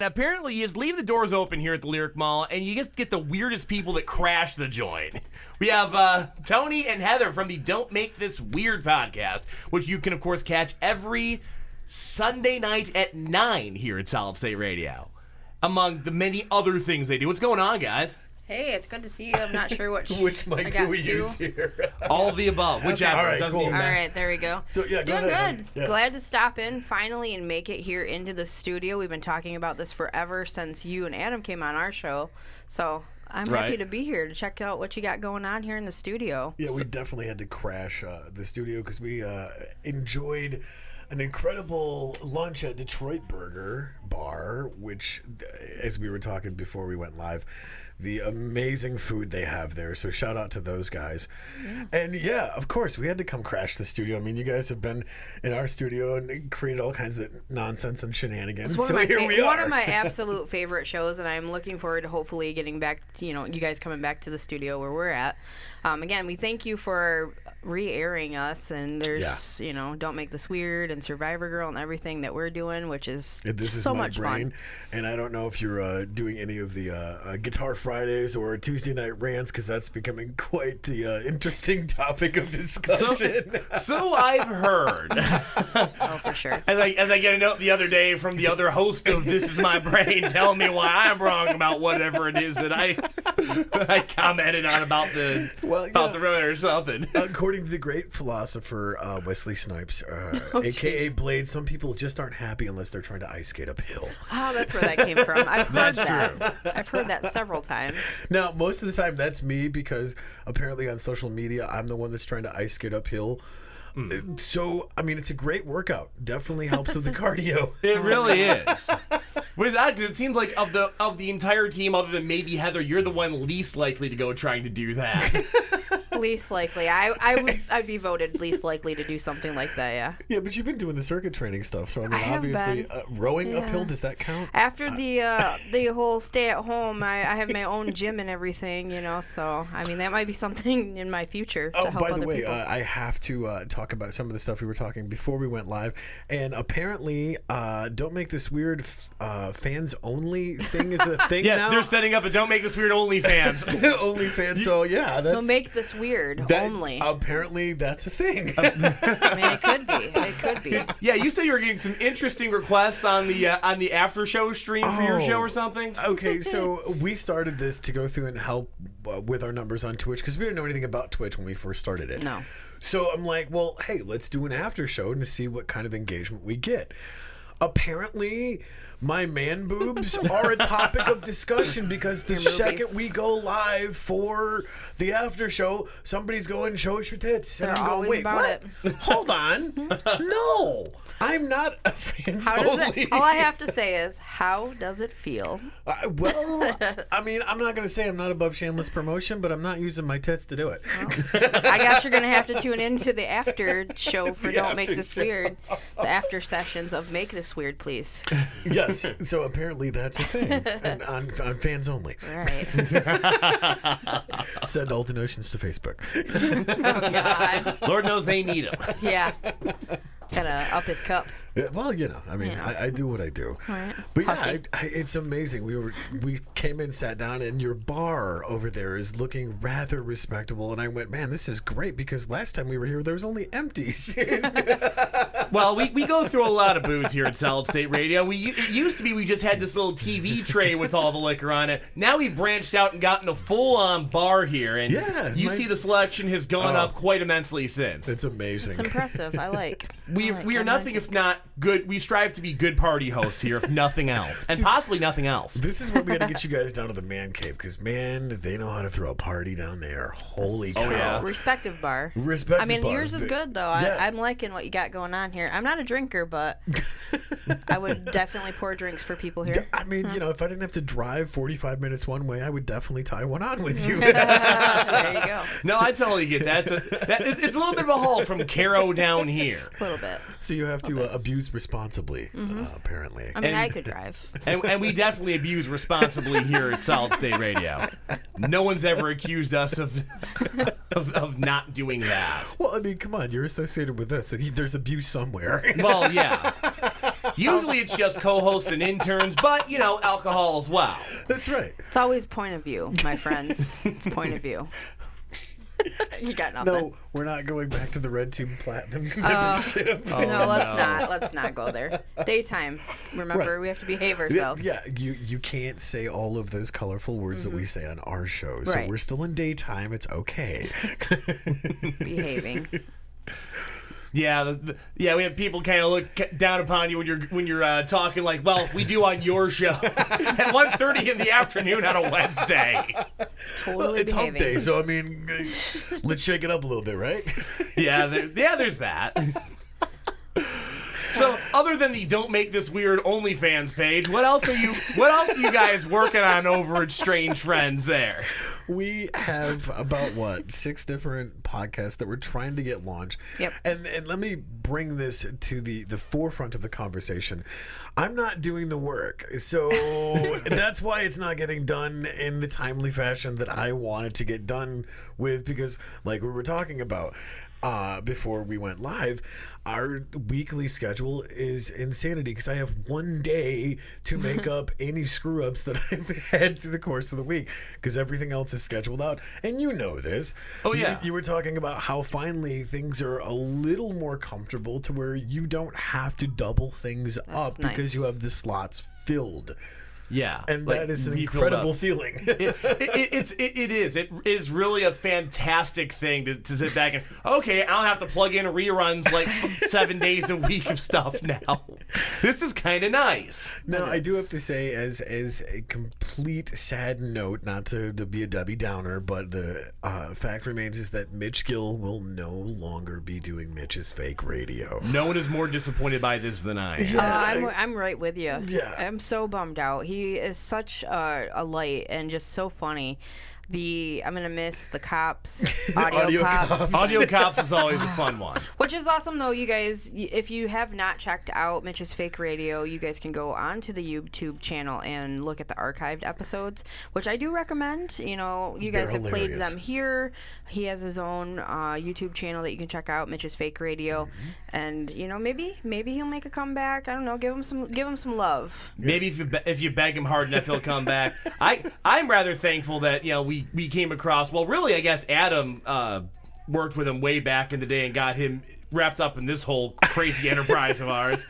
Apparently, you just leave the doors open here at the Lyric Mall, and you just get the weirdest people that crash the joint. We have Tony and Heather from the Don't Make This Weird podcast, which you can, of course, catch every Sunday night at 9 here at Solid State Radio, among the many other things they do. What's going on, guys? Hey, it's good to see you. I'm not sure which mic do we use here? All of the above. Whichever. All right, Doesn't cool. even All matter. right, there we go. So, yeah, go Doing ahead. good. Yeah. Glad to stop in finally and make it here into the studio. We've been talking about this forever since you and Adam came on our show. So I'm happy to be here to check out what you got going on here in the studio. Yeah, we definitely had to crash the studio because we enjoyed an incredible lunch at Detroit Burger Bar, which, as we were talking before we went live, the amazing food they have there. So shout out to those guys. Yeah. And yeah, of course, we had to come crash the studio. I mean, you guys have been in our studio and created all kinds of nonsense and shenanigans. It's so here we are. One of my absolute favorite shows, and I'm looking forward to hopefully getting back, you guys coming back to the studio where we're at. Again, we thank you for re-airing us, and there's, Don't Make This Weird and Survivor Girl and everything that we're doing, which is so much fun. And I don't know if you're doing any of the Guitar Fridays or Tuesday Night Rants, because that's becoming quite the interesting topic of discussion. So I've heard. Oh, for sure. As I get a note the other day from the other host of This Is My Brain telling me why I'm wrong about whatever it is that I commented on about the road or something. According to the great philosopher Wesley Snipes, a.k.a. Blade, some people just aren't happy unless they're trying to ice skate uphill. Oh, that's where that came from. I've heard That's that. I've heard that several times. Now, most of the time, that's me because apparently on social media, I'm the one that's trying to ice skate uphill. So, I mean, it's a great workout. Definitely helps with the cardio. It really is. What is that? It seems like of the entire team, other than maybe Heather, you're the one least likely to go trying to do that. Least likely. I'd be voted least likely to do something like that, yeah. Yeah, but you've been doing the circuit training stuff, so I mean, I have obviously, been. rowing uphill, does that count? After the whole stay at home, I have my own gym and everything, so I mean that might be something in my future to help by the other way, people. I have to talk about some of the stuff we were talking before we went live, and apparently, Don't Make This Weird fans only thing is a thing Yeah, now. they're setting up a Don't Make This Weird OnlyFans. OnlyFans, so yeah. So make this weird only. Apparently, that's a thing. I mean, it could be. It could be. Yeah, you said you were getting some interesting requests on the after show stream for your show or something. Okay, so we started this to go through and help with our numbers on Twitch because we didn't know anything about Twitch when we first started it. No. So I'm like, well, hey, let's do an after show to see what kind of engagement we get. Apparently, my man boobs are a topic of discussion because the second we go live for the after show, somebody's going, show us your tits. And They're I'm going, always wait, about what? Hold on. No, I'm not a fans only. All I have to say is, how does it feel? Well, I mean, I'm not going to say I'm not above shameless promotion, but I'm not using my tits to do it. I guess you're going to have to tune into the after show for Don't Make This show. Weird. The after sessions of Make This Weird, please. Yes. So apparently that's a thing. And on fans only. All right. Send all donations to Facebook. Oh, God. Lord knows they need them. Yeah. Gotta up his cup. Yeah, well, I mean, I do what I do. Right. But yeah, it's amazing. We came in, sat down, and your bar over there is looking rather respectable. And I went, man, this is great because last time we were here, there was only empties. Well, we go through a lot of booze here at Solid State Radio. It used to be we just had this little TV tray with all the liquor on it. Now we've branched out and gotten a full-on bar here. And you see the selection has gone up quite immensely since. It's amazing. It's impressive. I like. We are nothing if not good. We strive to be good party hosts here, if nothing else, and possibly nothing else. This is where we got to get you guys down to the man cave because, man, they know how to throw a party down there. Holy cow. Yeah. Respective bar. Respective I mean, bar. yours is good, though. Yeah. I'm liking what you got going on here. I'm not a drinker, but I would definitely pour drinks for people here. I mean, if I didn't have to drive 45 minutes one way, I would definitely tie one on with you. There you go. No, I totally get that. It's a little bit of a haul from Caro down here. A little bit. So you have to abuse responsibly, apparently. I mean, I could drive. And we definitely abuse responsibly here at Solid State Radio. No one's ever accused us of not doing that. Well, I mean, come on, you're associated with this. So there's abuse somewhere. Well, yeah. Usually it's just co-hosts and interns, but, alcohol as well. That's right. It's always point of view, my friends. It's point of view. You got nothing. No, we're not going back to the Red Tube Platinum membership. No, let's not go there. Daytime. Remember, Right. we have to behave ourselves. Yeah, you can't say all of those colorful words that we say on our show. So Right. we're still in daytime. It's okay. Behaving. Yeah, we have people kind of look down upon you when you're talking like, well, we do on your show at 1:30 in the afternoon on a Wednesday. Totally Well, it's behaving. hump day, so I mean, let's shake it up a little bit, right? Yeah, there's that. So, other than the Don't Make This Weird OnlyFans page, what else are you guys working on over at Strange Friends there? We have about 6 different podcasts that we're trying to get launched. Yep. And let me bring this to the forefront of the conversation. I'm not doing the work, so that's why it's not getting done in the timely fashion that I wanted to get done with, because like we were talking about before we went live, our weekly schedule is insanity because I have one day to make up any screw ups that I've had through the course of the week because everything else is scheduled out. And you know this. Oh, yeah. You were talking about how finally things are a little more comfortable to where you don't have to double things up because nice. you have the slots filled. Yeah, And like, that is an refilled incredible up. feeling. It is. It is really a fantastic thing to sit back and, okay, I don't have to plug in reruns like 7 days a week of stuff now. This is kind of nice. Now, I do have to say, as a complete sad note, not to be a Debbie Downer, but the fact remains is that Mitch Gill will no longer be doing Mitch's Fake Radio. No one is more disappointed by this than I am. I'm right with you. Yeah. I'm so bummed out. He is such a light and just so funny. I'm gonna miss the cops, audio cops. Audio Cops is always a fun one. Which is awesome, though, you guys. If you have not checked out Mitch's Fake Radio, you guys can go onto the YouTube channel and look at the archived episodes, which I do recommend. You guys They're have played hilarious. them here. He has his own YouTube channel that you can check out, Mitch's Fake Radio, and maybe he'll make a comeback. I don't know. Give him some love. Maybe if you beg him hard enough, he'll come back. I'm rather thankful that we came across. Well, really, I guess Adam worked with him way back in the day and got him wrapped up in this whole crazy enterprise of ours.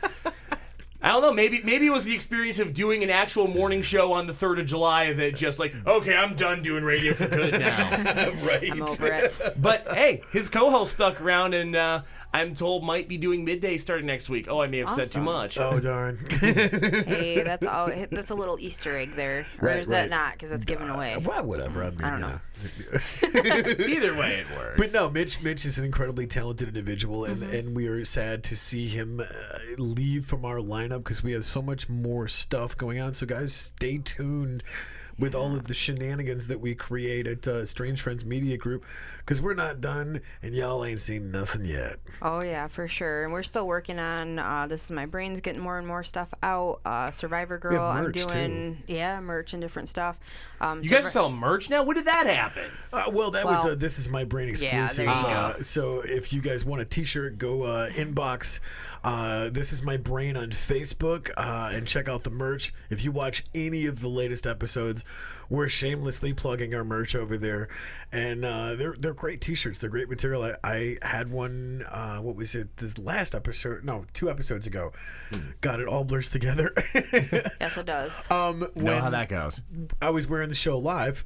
I don't know. Maybe it was the experience of doing an actual morning show on the 3rd of July that just like, okay, I'm done doing radio for good now. Right. I'm over it. But hey, his co-host stuck around and I'm told might be doing midday starting next week. Oh, I may have said too Awesome. much. Oh, darn. Hey, that's a little Easter egg there, or Right, is that right. not? Because that's given away. Well, whatever. I don't know. Either way, it works. But no, Mitch is an incredibly talented individual, and we are sad to see him leave from our lineup because we have so much more stuff going on. So guys, stay tuned with all of the shenanigans that we create at Strange Friends Media Group, because we're not done and y'all ain't seen nothing yet. Oh yeah, for sure. And we're still working on This Is My Brain's getting more and more stuff out. Survivor Girl, I'm merch, doing merch and different stuff. You guys are selling merch now? When did that happen? Well, that was This Is My Brain Yeah, exclusive. there you go. So if you guys want a t-shirt, go inbox This Is My Brain on Facebook and check out the merch. If you watch any of the latest episodes, we're shamelessly plugging our merch over there. And they're great t-shirts. They're great material. I had one, what was it, this last episode? No, 2 episodes ago. Got it all blurs together. Yes, it does. Know how that goes. I was wearing the show live.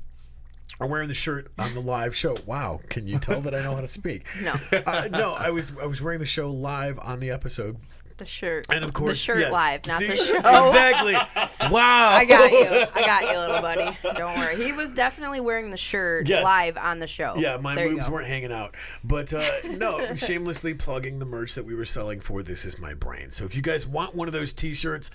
I'm wearing the shirt on the live show. Wow, can you tell that I know how to speak? No. No, I was wearing the show live on the episode. The shirt. And of course, the shirt yes. live, not See? the show. Exactly. Wow. I got you, little buddy. Don't worry. He was definitely wearing the shirt Yes. live on the show. Yeah, my There you moves go. weren't hanging out. But no, shamelessly plugging the merch that we were selling for This Is My Brain. So if you guys want one of those t-shirts,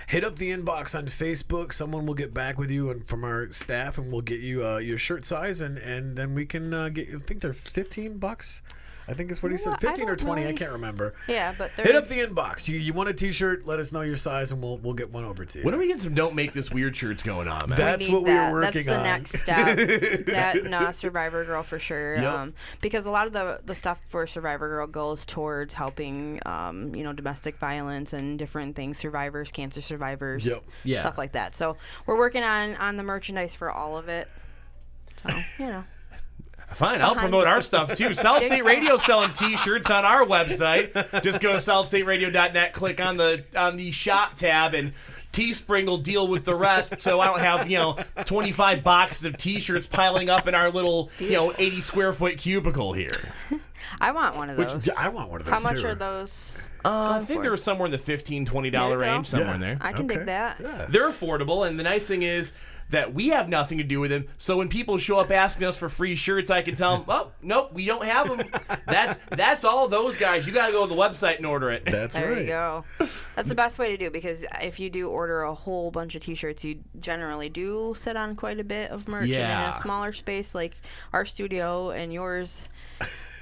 hit up the inbox on Facebook. Someone will get back with you and from our staff, and we'll get you your shirt size, and then we can get. I think they're $15. I think it's what he said. Well, 15 or don't 20, know. I can't remember. Yeah, but Hit up the inbox. You want a T-shirt? Let us know your size, and we'll get one over to you. When are we getting some Don't Make This Weird shirts going on, man? That's need what we that. were working on. That's the next step. That Survivor Girl for sure. Yep. Because a lot of the stuff for Survivor Girl goes towards helping, domestic violence and different things, survivors, cancer survivors, Yep. Yeah. stuff like that. So we're working on the merchandise for all of it. So, Fine, I'll promote our stuff too. South State Radio selling T-shirts on our website. Just go to southstateradio.net, click on the shop tab, and Teespring will deal with the rest. So I don't have 25 boxes of T-shirts piling up in our little 80 square foot cubicle here. I want one of those. I want one of those. How much too. are those? I think they were somewhere in the $15, $20 There you range, go. somewhere in there. I can dig that. Yeah. They're affordable, and the nice thing is that we have nothing to do with them. So when people show up asking us for free shirts, I can tell them, "Oh, nope, we don't have them." That's all those guys. You got to go to the website and order it. That's There right. you go. That's the best way to do, because if you do order a whole bunch of T-shirts, you generally do sit on quite a bit of merch. And in Yeah. a smaller space like our studio and yours,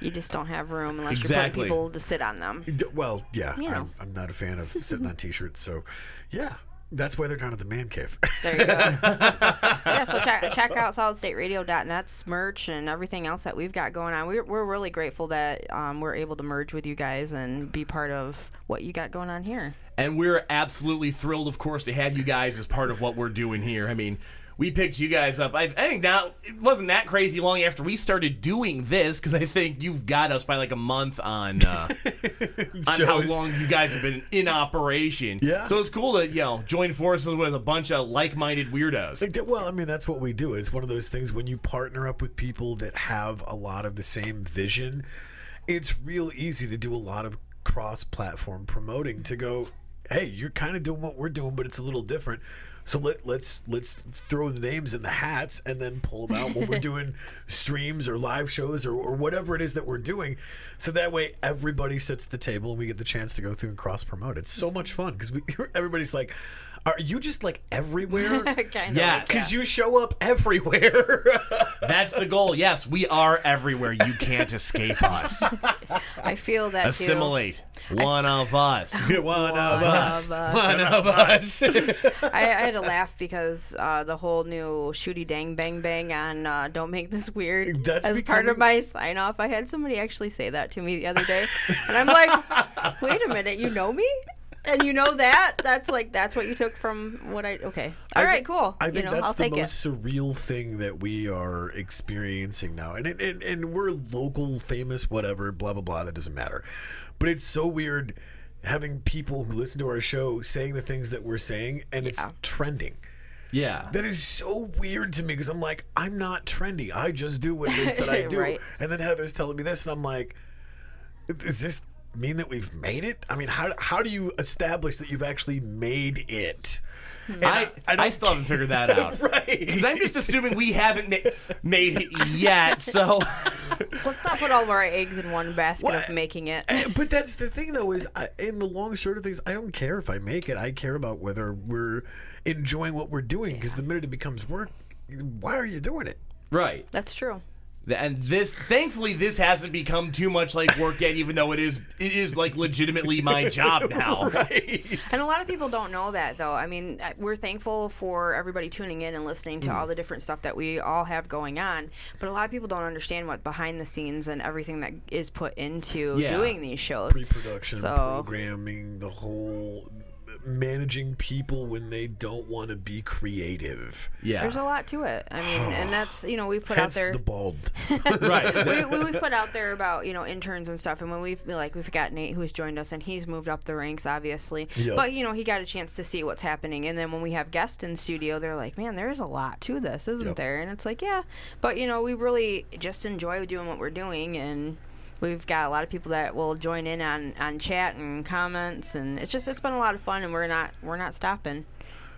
you just don't have room unless you're Exactly. putting people to sit on them. Well, yeah, You know. I'm not a fan of sitting on T-shirts, so yeah, that's why they're down at the man cave. There you go. Yeah, so check out solidstateradio.net's merch and everything else that we've got going on. We're really grateful that we're able to merge with you guys and be part of what you got going on here. And we're absolutely thrilled, of course, to have you guys as part of what we're doing here. I mean, we picked you guys up. I think now it wasn't that crazy long after we started doing this, because I think you've got us by like a month on how long you guys have been in operation. Yeah. So it's cool to join forces with a bunch of like-minded weirdos. Well, I mean, that's what we do. It's one of those things when you partner up with people that have a lot of the same vision, it's real easy to do a lot of cross-platform promoting to go, hey, you're kind of doing what we're doing, but it's a little different. So let's throw the names in the hats and then pull them out when we're doing streams or live shows or whatever it is that we're doing. So that way everybody sits at the table and we get the chance to go through and cross promote. It's so much fun because everybody's like, are you just like everywhere? Kind of. Yes. Because you show up everywhere. That's the goal. Yes, we are everywhere. You can't escape us. I feel that Assimilate. One of us. One of us. One of us. I had to laugh because the whole new shooty dang bang bang on Don't Make This Weird That's as part of becoming- my sign off. I had somebody actually say that to me the other day, and I'm like, wait a minute, you know me? And you know that? That's what you took from what I... Okay. All right, cool. I think that's I'll the take it. most surreal thing that we are experiencing now. And we're local, famous, whatever, blah, blah, blah. That doesn't matter. But it's so weird having people who listen to our show saying the things that we're saying, and it's trending. Yeah. That is so weird to me because I'm like, I'm not trendy. I just do what it is that I do. Right. And then Heather's telling me this, and I'm like, is this mean that we've made it? I mean, how do you establish that you've actually made it? And I still haven't figured that out. Right. Because I'm just assuming we haven't made it yet, so... Let's not put all of our eggs in one basket What? of making it. But that's the thing, though, is in the long short of things, I don't care if I make it. I care about whether we're enjoying what we're doing. Because the minute it becomes work, why are you doing it? Right. That's true. And thankfully, this hasn't become too much like work yet, even though it is like legitimately my job now. Right. And a lot of people don't know that, though. I mean, we're thankful for everybody tuning in and listening to all the different stuff that we all have going on. But a lot of people don't understand what behind the scenes and everything that is put into doing these shows. Pre-production, So- programming, the whole managing people when they don't want to be creative. Yeah. There's a lot to it. I mean, and that's, we put out Hence there... the bald. Right. we've put out there about interns and stuff, and when we've got Nate who's joined us, and he's moved up the ranks obviously. Yep. But he got a chance to see what's happening, and then when we have guests in studio, they're like, man, there's a lot to this, isn't Yep. there? And it's like, yeah, but we really just enjoy doing what we're doing, and we've got a lot of people that will join in on chat and comments, and it's been a lot of fun, and we're not stopping.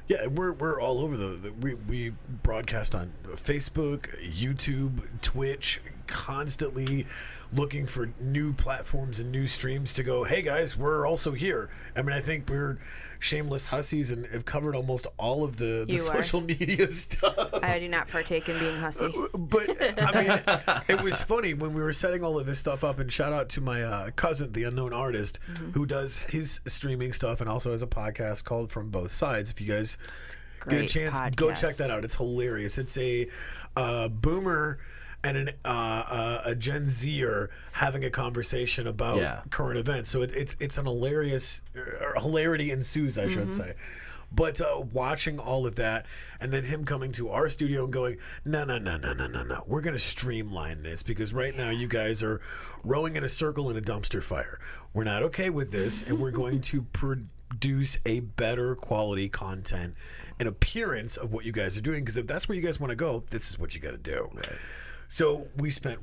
Yeah, we're all over we broadcast on Facebook, YouTube, Twitch, constantly looking for new platforms and new streams to go, hey guys, we're also here. I mean, I think we're shameless hussies and have covered almost all of the social media stuff. I do not partake in being hussy. But I mean, it was funny when we were setting all of this stuff up, and shout out to my cousin, the Unknown Artist, who does his streaming stuff and also has a podcast called From Both Sides. If you guys get a chance, go check that out. It's hilarious. It's a boomer and a Gen Zer having a conversation about current events. So it's an hilarious, hilarity ensues, I should say. But watching all of that, and then him coming to our studio and going, no, we're going to streamline this, because right now you guys are rowing in a circle in a dumpster fire. We're not okay with this, and we're going to produce a better quality content and appearance of what you guys are doing, because if that's where you guys want to go, this is what you got to do. Right. So we spent,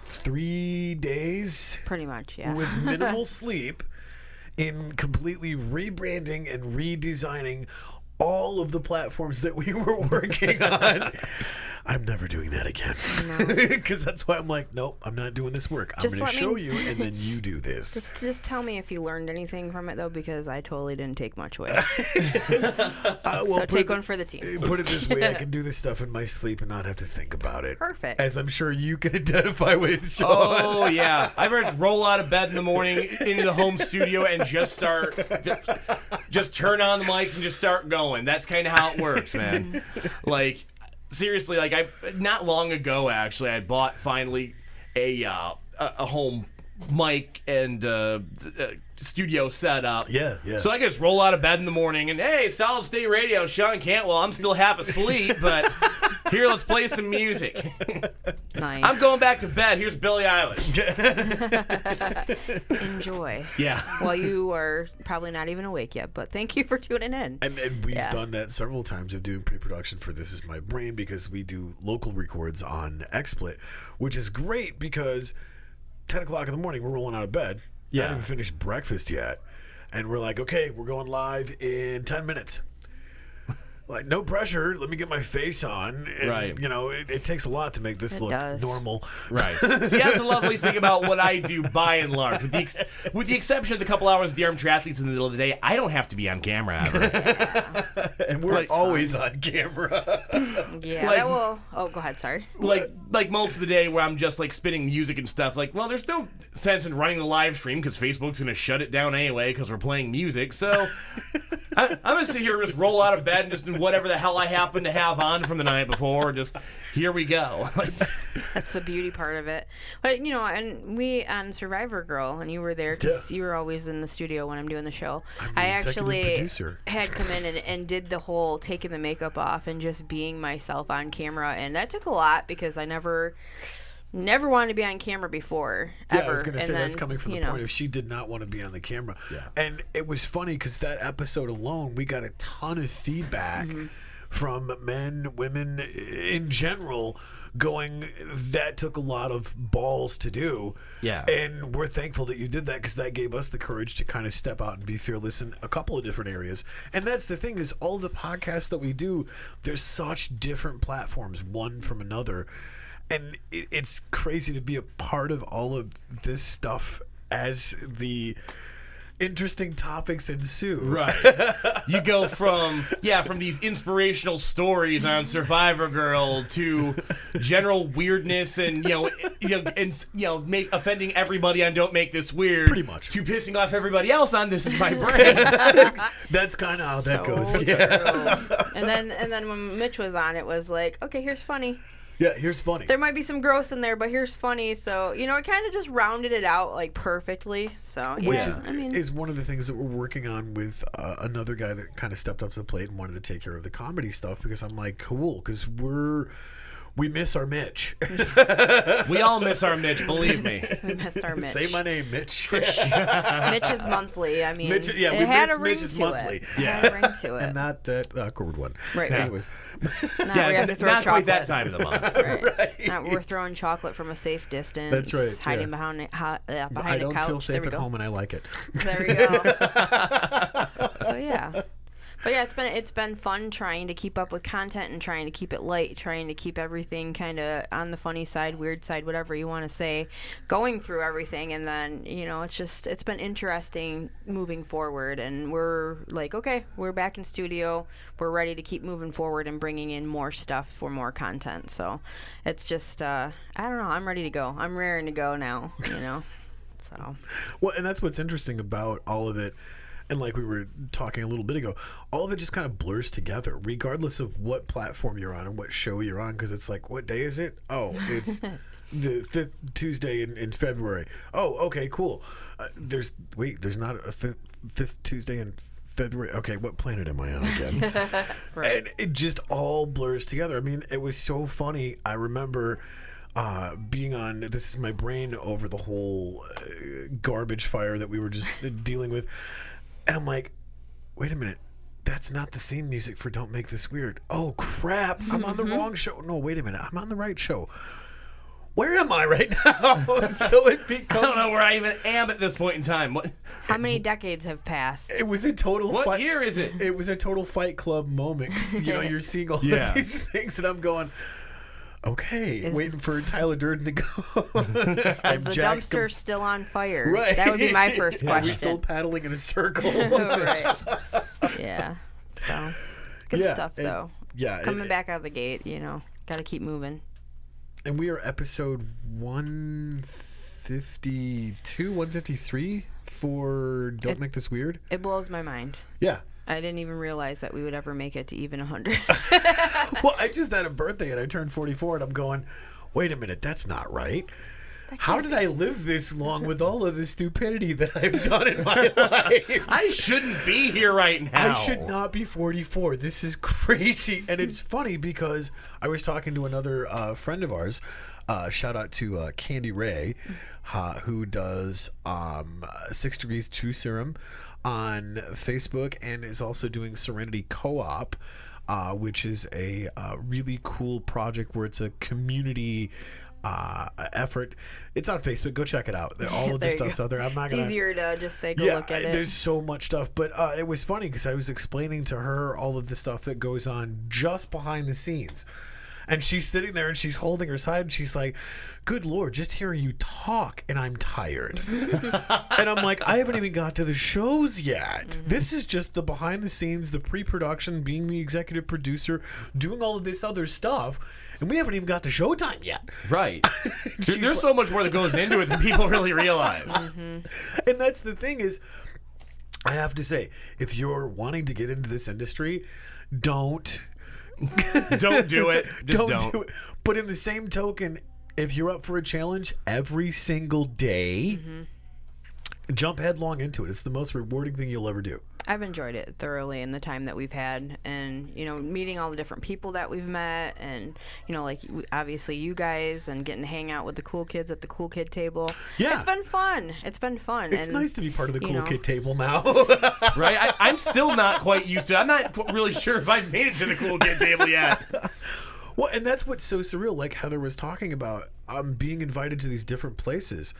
3 days? Pretty much, yeah. With minimal sleep in completely rebranding and redesigning all of the platforms that we were working on. I'm never doing that again. Because that's why I'm like, nope, I'm not doing this work. I'm going to show you, and then you do this. Just tell me if you learned anything from it, though, because I totally didn't take much away. So take one for the team. Put it this way, I can do this stuff in my sleep and not have to think about it. Perfect. As I'm sure you can identify with, Sean. Oh, yeah. I better roll out of bed in the morning into the home studio and just turn on the mics and just start going. That's kind of how it works, man. Like, seriously, like not long ago, actually, I bought finally a home mic and studio setup. Yeah. So I can just roll out of bed in the morning and, hey, Solid State Radio, Sean Cantwell. I'm still half asleep, but here, let's play some music. Nice. I'm going back to bed. Here's Billie Eilish. Enjoy. Yeah. Well, you are probably not even awake yet, but thank you for tuning in. And we've done that several times of doing pre-production for This Is My Brain, because we do local records on XSplit, which is great because 10 o'clock in the morning, we're rolling out of bed. Yeah. Not even finished breakfast yet. And we're like, okay, we're going live in 10 minutes. Like, no pressure. Let me get my face on. And, right. You know, it takes a lot to make this look normal. Right. See, that's the lovely thing about what I do by and large. With the exception of the couple hours of the armed triathletes in the middle of the day, I don't have to be on camera ever. Yeah. And we're always on camera. Yeah. Oh, go ahead. Sorry. Like most of the day where I'm just like spinning music and stuff, like, well, there's no sense in running the live stream because Facebook's going to shut it down anyway because we're playing music. So I'm going to sit here and just roll out of bed and just do whatever the hell I happen to have on from the night before. Just here we go. That's the beauty part of it. But, you know, and we on Survivor Girl, and you were there because you were always in the studio when I'm doing the show. I actually had come in and did the whole taking the makeup off and just being myself on camera. And that took a lot because I never wanted to be on camera before, ever. Yeah, I was going to say that's coming from the point of she did not want to be on the camera. Yeah. And it was funny because that episode alone, we got a ton of feedback from men, women in general, going, that took a lot of balls to do. Yeah. And we're thankful that you did that because that gave us the courage to kind of step out and be fearless in a couple of different areas. And that's the thing, is all the podcasts that we do, there's such different platforms, one from another. And it's crazy to be a part of all of this stuff as the interesting topics ensue. Right. You go from these inspirational stories on Survivor Girl to general weirdness and offending everybody on Don't Make This Weird. Pretty much. To pissing off everybody else on This Is My Brain. That's kind of how that goes. True. Yeah. And then when Mitch was on, it was like, okay, here's funny. Yeah, here's funny. There might be some gross in there, but here's funny. So, it kind of just rounded it out, like, perfectly. So, yeah. Which is one of the things that we're working on with another guy that kind of stepped up to the plate and wanted to take care of the comedy stuff, because I'm like, cool, because we miss our Mitch. We all miss our Mitch, believe me. We miss our Mitch. Say my name, Mitch. Mitch is monthly. I mean, it had a ring to it. Yeah. Had a ring to it. And not that awkward one. Right. Anyways. Not where you have to throw not chocolate. quite that time of the month. Right. Not we're throwing chocolate from a safe distance. That's right. Hiding behind a couch. I don't feel safe at home, and I like it. There we go. So, yeah. But yeah, it's been fun trying to keep up with content and trying to keep it light, trying to keep everything kind of on the funny side, weird side, whatever you want to say, going through everything. And then, it's been interesting moving forward. And we're like, okay, we're back in studio. We're ready to keep moving forward and bringing in more stuff for more content. So it's just, I don't know, I'm ready to go. I'm raring to go now, So. Well, and that's what's interesting about all of it. And like we were talking a little bit ago, all of it just kind of blurs together, regardless of what platform you're on and what show you're on. Because it's like, what day is it? Oh, it's the 5th Tuesday in February. Oh, okay, cool. There's not a fifth Tuesday in February. Okay, what planet am I on again? Right. And it just all blurs together. I mean, it was so funny. I remember being on This Is My Brain over the whole garbage fire that we were just dealing with. And I'm like, wait a minute, that's not the theme music for Don't Make This Weird. Oh, crap, I'm on the wrong show. No, wait a minute, I'm on the right show. Where am I right now? So it becomes... I don't know where I even am at this point in time. How many decades have passed? It was a total What year is it? It was a total Fight Club moment. 'Cause, you're seeing all of these things, and I'm going... Okay, waiting for Tyler Durden to go. Is the dumpster still on fire? Right. That would be my first question. Are we still paddling in a circle? Right. Yeah. So, good stuff, though. Yeah. Coming back out of the gate, got to keep moving. And we are episode 152, 153 for Don't Make This Weird. It blows my mind. Yeah. I didn't even realize that we would ever make it to even 100. Well, I just had a birthday and I turned 44 and I'm going, wait a minute, that's not right. How did I live this long with all of the stupidity that I've done in my life? I shouldn't be here right now. I should not be 44. This is crazy. And it's funny because I was talking to another friend of ours. Shout out to Candy Ray, who does 6 Degrees True Serum on Facebook and is also doing Serenity Co-op, which is a really cool project where it's a community effort. It's on Facebook. Go check it out. All of the stuff's out there. I'm not gonna. It's easier to just say go look at it. There's so much stuff, but it was funny because I was explaining to her all of the stuff that goes on just behind the scenes. And she's sitting there and she's holding her side and she's like, good Lord, just hearing you talk and I'm tired. And I'm like, I haven't even got to the shows yet. Mm-hmm. This is just the behind the scenes, the pre-production, being the executive producer, doing all of this other stuff. And we haven't even got to showtime yet. Right. There's so much more that goes into it than people really realize. Mm-hmm. And that's the thing is, I have to say, if you're wanting to get into this industry, don't do it. Just don't do it. But in the same token, if you're up for a challenge every single day, jump headlong into it. It's the most rewarding thing you'll ever do. I've enjoyed it thoroughly in the time that we've had, and meeting all the different people that we've met, and obviously you guys, and getting to hang out with the cool kids at the cool kid table. Yeah, it's been fun. It's nice to be part of the cool kid table now. Right? I'm still not quite used to it. I'm not really sure if I've made it to the cool kid table yet. Well, and that's what's so surreal. Like Heather was talking about, being invited to these different places,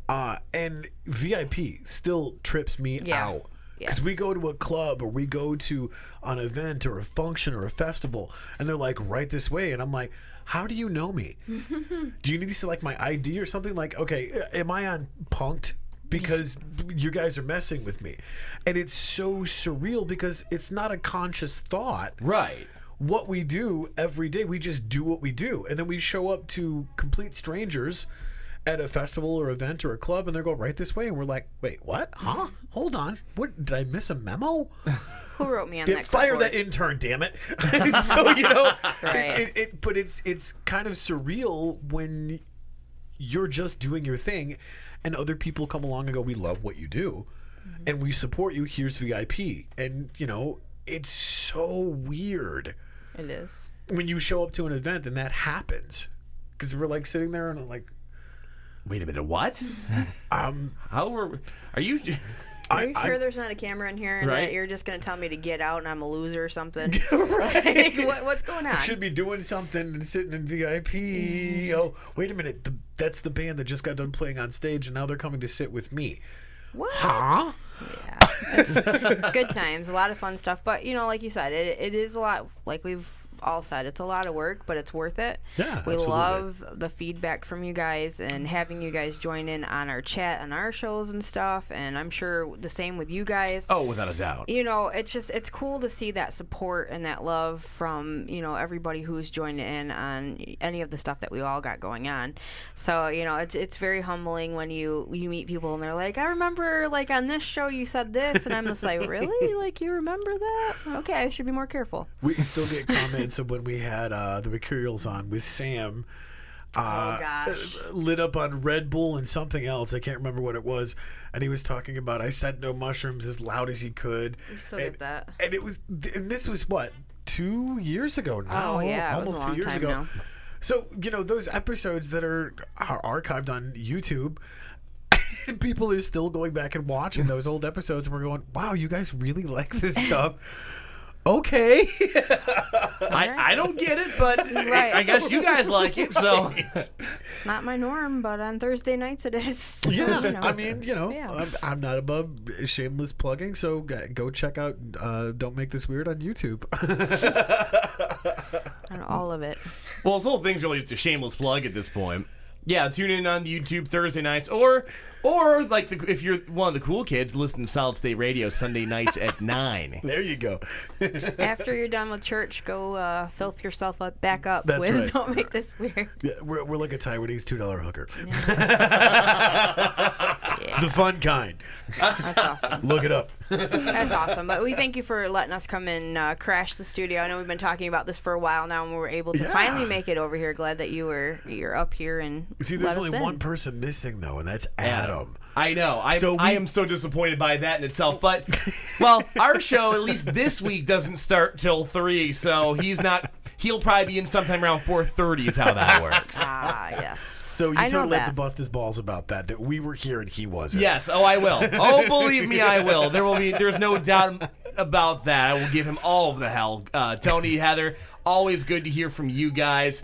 and VIP still trips me out. Because we go to a club or we go to an event or a function or a festival and they're like, right this way. And I'm like, how do you know me? Do you need to see like my ID or something? Like, okay, am I on Punk'd? Because you guys are messing with me. And it's so surreal because it's not a conscious thought. Right. What we do every day, we just do what we do. And then we show up to complete strangers at a festival or event or a club and they go right this way and we're like, wait, what? Huh? Hold on. What, did I miss a memo? Who wrote me on that fire that intern, damn it. So right. But it's kind of surreal when you're just doing your thing and other people come along and go, we love what you do and we support you, here's VIP. And it's so weird. It is. When you show up to an event and that happens. Because we're like sitting there and I'm like, wait a minute, what? Are you sure there's not a camera in here and that you're just going to tell me to get out and I'm a loser or something? Right. What's going on? I should be doing something and sitting in VIP. Oh, wait a minute. That's the band that just got done playing on stage and now they're coming to sit with me. What? Huh? Yeah, it's good times, a lot of fun stuff. But like you said, it is a lot. Like we've all said, it's a lot of work, but it's worth it. Yeah, we absolutely. love the feedback from you guys and having you guys join in on our chat and our shows and stuff. And I'm sure the same with you guys. Oh, without a doubt. It's cool to see that support and that love from everybody who's joining in on any of the stuff that we all got going on. So it's very humbling when you meet people and they're like, I remember like on this show you said this, and I'm just like, really? Like you remember that? Okay, I should be more careful. We can still get comments of when we had the Mercurials on with Sam. Oh gosh. Lit up on Red Bull and something else. I can't remember what it was. And he was talking about, I said no mushrooms as loud as he could. We still get that. And this was what, 2 years ago now? Oh yeah, almost it was a 2 long years time ago. now. So, those episodes that are archived on YouTube, people are still going back and watching those old episodes, and we're going, wow, you guys really like this stuff. Okay. I don't get it, but Right. I guess you guys like it, so. It's not my norm, but on Thursday nights it is. So, Yeah, I mean, Yeah. I'm not above shameless plugging, so go check out Don't Make This Weird on YouTube. And all of it. Well, this whole thing's really just a shameless plug at this point. Yeah, tune in on YouTube Thursday nights, or like if you're one of the cool kids, listen to Solid State Radio Sunday nights at 9. There you go. After you're done with church, go filth yourself up back up That's with right. Don't Make This Weird. Yeah, we're like a Taiwanese $2 hooker. Yeah, The fun kind. that's awesome. Look it up. That's awesome. But we thank you for letting us come and crash the studio. I know we've been talking about this for a while now, and we were able to Yeah. finally make it over here. Glad that you're up here and See, there's let only us in. one person missing though, and that's Adam. I know. So I am so disappointed by that in itself. But, well, our show, at least this week, doesn't start till 3, so he'll probably be in sometime around 4:30 is how that works. Ah, yes. So you I know totally have that. to bust his balls about that we were here and he wasn't. Yes, I will. Oh, believe me, I will. There's no doubt about that. I will give him all of the hell. Tony, Heather, always good to hear from you guys.